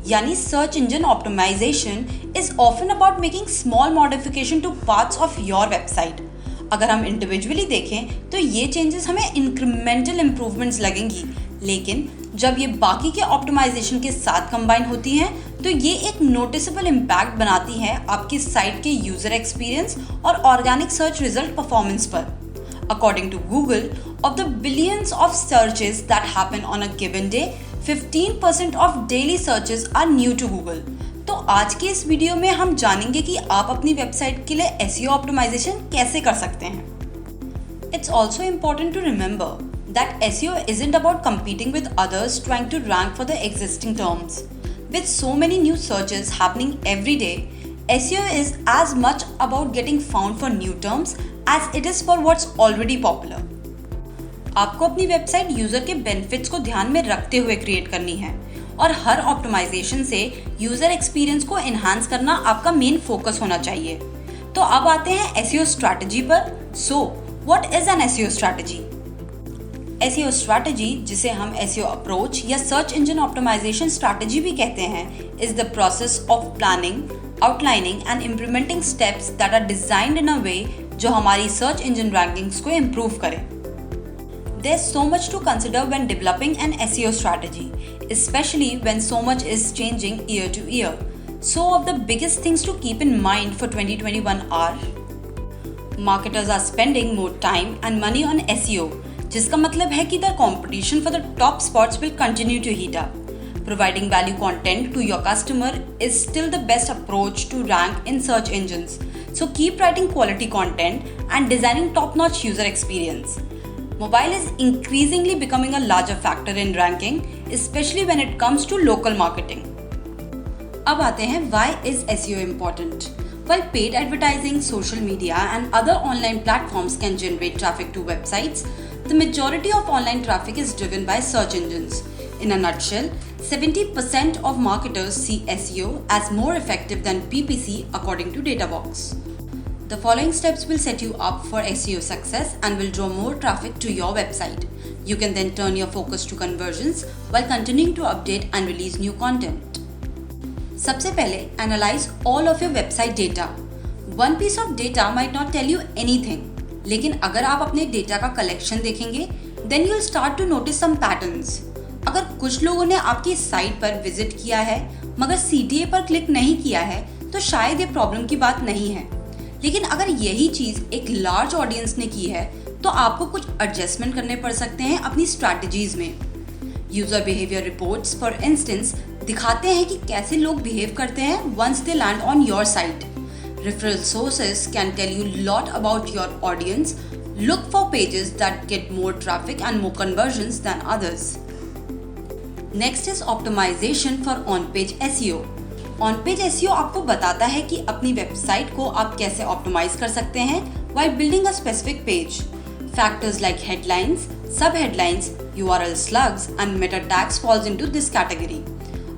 यानी search engine optimization is often about making small modification to parts of your website. अगर हम individually देखें तो ये चेंजेस हमें इंक्रीमेंटल इम्प्रूवमेंट्स लगेंगी, लेकिन जब ये बाकी के ऑप्टिमाइजेशन के साथ कंबाइन होती हैं तो ये एक नोटिसेबल इम्पैक्ट बनाती हैं आपकी साइट के यूजर एक्सपीरियंस और ऑर्गेनिक सर्च रिजल्ट परफॉर्मेंस पर। According to Google, of the billions of searches that happen on a given day, 15% of daily searches are new to Google. तो आज के इस वीडियो में हम जानेंगे कि आप अपनी वेबसाइट के लिए SEO ऑप्टिमाइजेशन कैसे कर सकते हैं। It's also important to remember that SEO isn't about competing with others trying to rank for the existing terms. With so many new searches happening every day, SEO is as much about getting found for new terms as it is for what's already popular. आपको अपनी website user के benefits को ध्यान में रखते हुए create करनी है और हर ऑप्टिमाइजेशन से यूजर एक्सपीरियंस को एनहांस करना आपका मेन फोकस होना चाहिए। तो अब आते हैं SEO स्ट्रैटेजी पर। So what is an SEO strategy? SEO strategy, जिसे हम SEO अप्रोच या सर्च इंजन ऑप्टिमाइजेशन स्ट्रैटेजी भी कहते हैं, is the process of planning, outlining and implementing steps that are designed in a way जो हमारी search engine rankings को improve करें। There's so much to consider when developing an SEO strategy, especially when so much is changing year to year. So of the biggest things to keep in mind for 2021 are marketers are spending more time and money on SEO, जिसका मतलब है कि the competition for the top spots will continue to heat up. Providing value content to your customer is still the best approach to rank in search engines. So keep writing quality content and designing top-notch user experience. Mobile is increasingly becoming a larger factor in ranking, especially when it comes to local marketing. अब आते हैं why is SEO important? While paid advertising, social media and other online platforms can generate traffic to websites, the majority of online traffic is driven by search engines. In a nutshell, 70% of marketers see SEO as more effective than PPC according to Databox. The following steps will set you up for SEO success and will draw more traffic to your website. You can then turn your focus to conversions while continuing to update and release new content. सबसे पहले, analyze all of your website data. One piece of data might not tell you anything, लेकिन अगर आप अपने data का collection देखेंगे, then you'll start to notice some patterns. अगर कुछ लोगों ने आपकी साइट पर विजिट किया है मगर CTA पर क्लिक नहीं किया है तो शायद ये प्रॉब्लम की बात नहीं है, लेकिन अगर यही चीज एक लार्ज ऑडियंस ने की है तो आपको कुछ एडजस्टमेंट करने पड़ सकते हैं अपनी स्ट्रैटेजीज में। User behaviour reports for instance दिखाते हैं कि कैसे लोग बिहेव करते हैं once they land on your site. Referral sources can tell you lot about your audience. Look for pages that get more traffic and more conversions than others. Next is optimization for on page SEO। On page SEO आपको बताता है कि अपनी website को आप कैसे optimise कर सकते हैं while building a specific page. Factors like headlines, sub-headlines, URL slugs and meta tags falls into this category.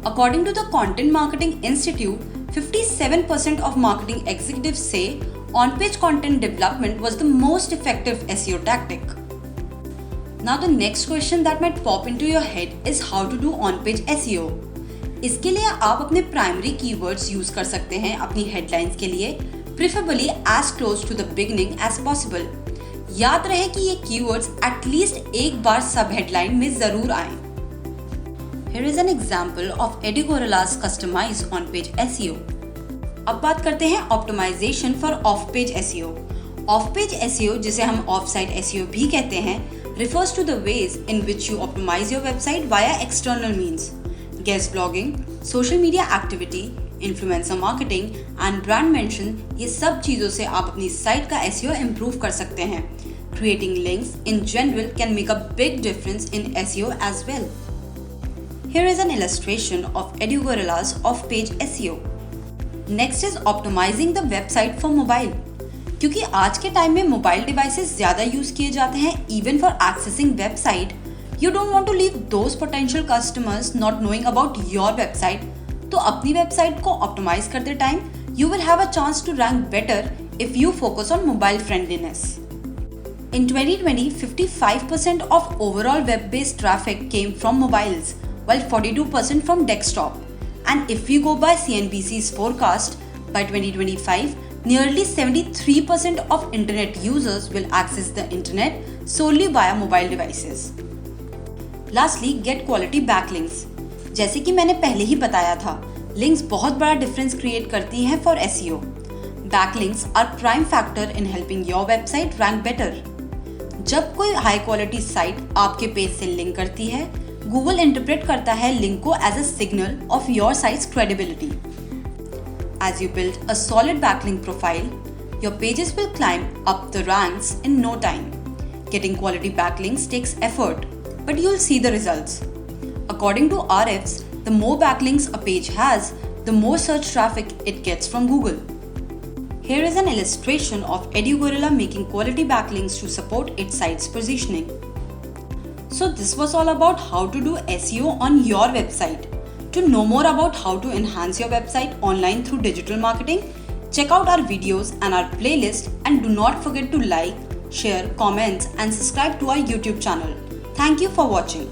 According to the Content Marketing Institute, 57% of marketing executives say on-page content development was the most effective SEO tactic. Now the next question that might pop into your head is how to do on-page SEO. इसके लिए आप अपने primary keywords use कर सकते हैं अपनी headlines के लिए, preferably as close to the beginning as possible. याद रहे कि ये कीवर्ड्स एटलीस्ट एक बार सब हेडलाइन में जरूर आए। Here is an example of Edugorilla's customized on-page SEO. अब बात करते हैं optimization for off page SEO. Off page SEO, जिसे हम ऑफ-साइट SEO भी कहते हैं, refers to the ways in which you optimize your website via external means. Guest blogging, social media activity, influencer marketing and brand mention, ये सब चीज़ों से आप अपनी साइट का SEO improve कर सकते हैं. Creating links in general can make a big difference in SEO as well. Here is an illustration of Edugorilla's off-page SEO. Next is optimizing the website for mobile. क्योंकि आज के time में mobile devices ज़्यादा use किए जाते हैं even for accessing website, you don't want to leave those potential customers not knowing about your website. तो अपनी वेबसाइट को ऑप्टिमाइज करते time you will have a chance to rank better if you focus on mobile friendliness. In 2020, 55% of overall web-based traffic came from mobiles, while 42% from desktop. And if we go by CNBC's forecast, by 2025, nearly 73% of internet users will access the internet solely via mobile devices. Lastly, get quality backlinks. जैसे कि मैंने पहले ही बताया था, links बहुत बड़ा difference create करती हैं for SEO. Backlinks are prime factor in helping your website rank better. जब कोई हाई क्वालिटी साइट आपके पेज से लिंक करती है, गूगल इंटरप्रेट करता है लिंक को as a signal of your site's credibility. As you build a solid backlink profile, your pages will climb up the ranks in no time. Getting quality backlinks takes effort, but you'll see the results. According to RFs, the more backlinks a page has, the more search traffic it gets from Google. Here is an illustration of EduGorilla making quality backlinks to support its site's positioning. So this was all about how to do SEO on your website. To know more about how to enhance your website online through digital marketing, check out our videos and our playlist, and do not forget to like, share, comment and subscribe to our YouTube channel. Thank you for watching.